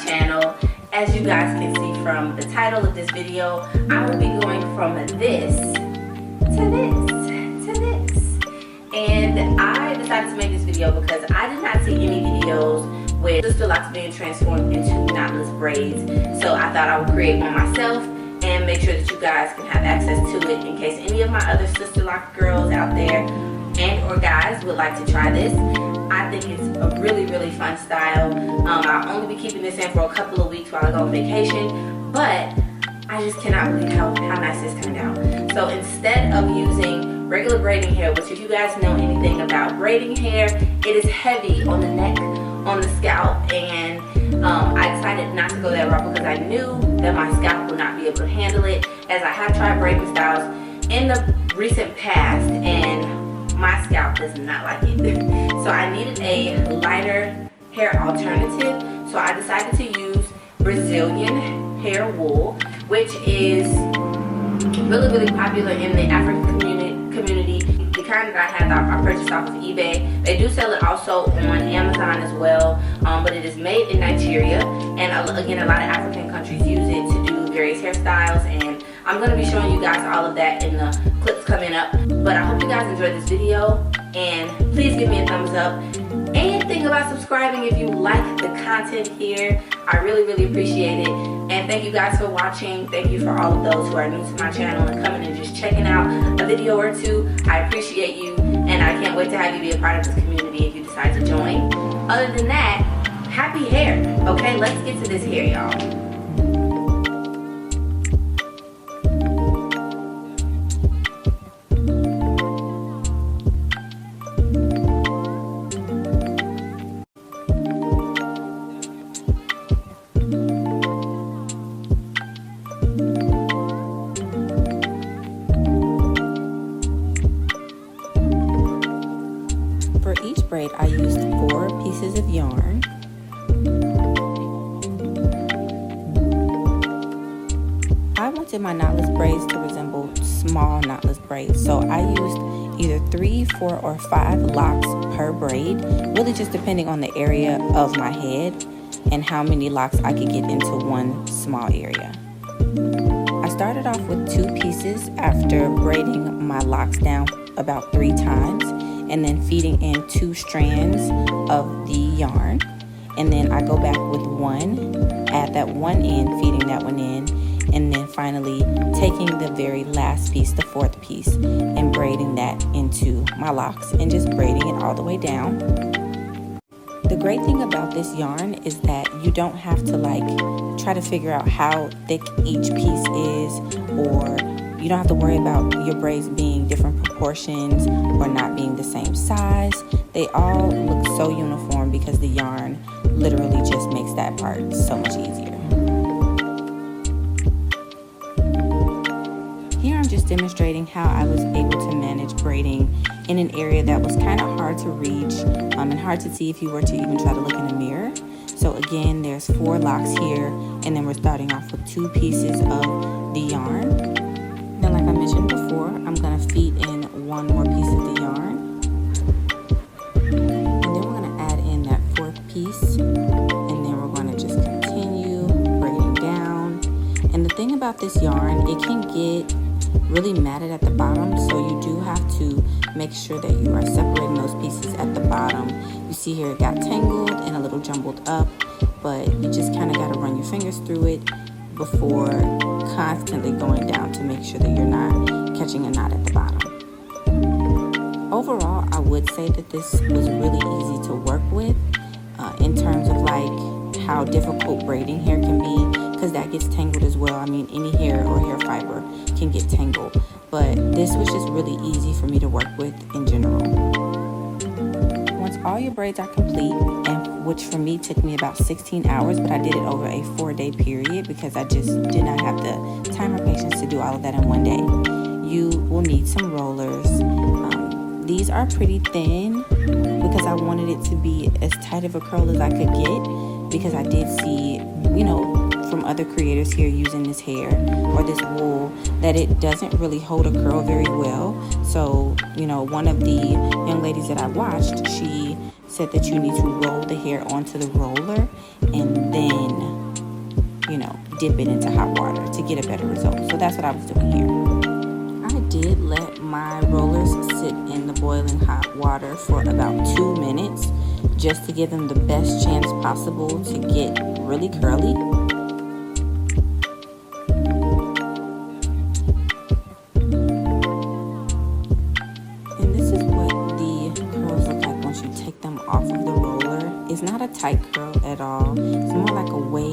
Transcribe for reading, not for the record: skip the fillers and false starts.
channel. As you guys can see from the title of this video, I will be going from this to this to this. And I decided to make this video because I did not see any videos with Sisterlocs being transformed into knotless braids. So I thought I would create one myself and make sure that you guys can have access to it in case any of my other Sisterlocs girls out there and or guys would like to try this. I think it's a really fun style. I'll only be keeping this in for a couple of weeks while I go on vacation, but I just cannot believe how nice this turned out. So instead of using regular braiding hair, which if you guys know anything about braiding hair, it is heavy on the neck, on the scalp, and I decided not to go that route because I knew that my scalp would not be able to handle it, as I have tried braiding styles in the recent past and my scalp does not like it. So I needed a lighter hair alternative, so I decided to use Brazilian hair wool, which is really popular in the African community. The kind that I had, I purchased off of eBay. They do sell it also on Amazon as well, but it is made in Nigeria, and again, a lot of African countries use it to do various hairstyles, and I'm going to be showing you guys all of that in the clips coming up. But I hope you guys enjoyed this video, and please give me a thumbs up and think about subscribing if you like the content here. I really appreciate it, and thank you guys for watching. Thank you for all of those who are new to my channel and coming and just checking out a video or two. I appreciate you, and I can't wait to have you be a part of this community if you decide to join. Other than that, happy hair. Okay, let's get to this hair, y'all. For each braid, I used 4 pieces of yarn. I wanted my knotless braids to resemble small knotless braids, so I used either 3, 4, or 5 locks per braid, really just depending on the area of my head and how many locks I could get into one small area. I started off with 2 pieces after braiding my locks down about 3 times, and then feeding in 2 strands of the yarn, and then I go back with 1, add that one in, feeding that one in, and then finally taking the very last piece, the 4th piece, and braiding that into my locks and just braiding it all the way down. The great thing about this yarn is that you don't have to try to figure out how thick each piece is, or you don't have to worry about your braids being different proportions or not being the same size. They all look so uniform because the yarn literally just makes that part so much easier. Here I'm just demonstrating how I was able to manage braiding in an area that was kind of hard to reach and hard to see if you were to even try to look in a mirror. So again, there's 4 locks here, and then we're starting off with 2 pieces of the yarn. Now, like I mentioned before, I'm going to feed in 1 more piece of the yarn, and then we're going to add in that 4th piece, and then we're going to just continue braiding down. And the thing about this yarn, it can get really matted at the bottom, so you do have to make sure that you are separating those pieces at the bottom. You see here it got tangled and a little jumbled up, but you just kind of got to run your fingers through it before constantly going down to make sure that you're not catching a knot at the bottom. Overall, I would say that this was really easy to work with in terms of how difficult braiding hair can be, because that gets tangled as well. I mean, any hair or hair fiber can get tangled, but this was just really easy for me to work with in general. Once all your braids are complete, and which for me took me about 16 hours, but I did it over a 4-day period because I just did not have the time or patience to do all of that in one day. You will need some rollers. These are pretty thin because I wanted it to be as tight of a curl as I could get, because I did see, from other creators here using this hair or this wool, that it doesn't really hold a curl very well. So, one of the young ladies that I watched, she said that you need to roll the hair onto the roller and then dip it into hot water to get a better result. So that's what I was doing here. I did let my rollers sit in the boiling hot water for about 2 minutes just to give them the best chance possible to get really curly. And this is what the curls look like once you take them off of the roller. It's not a tight curl at all. It's more like a wave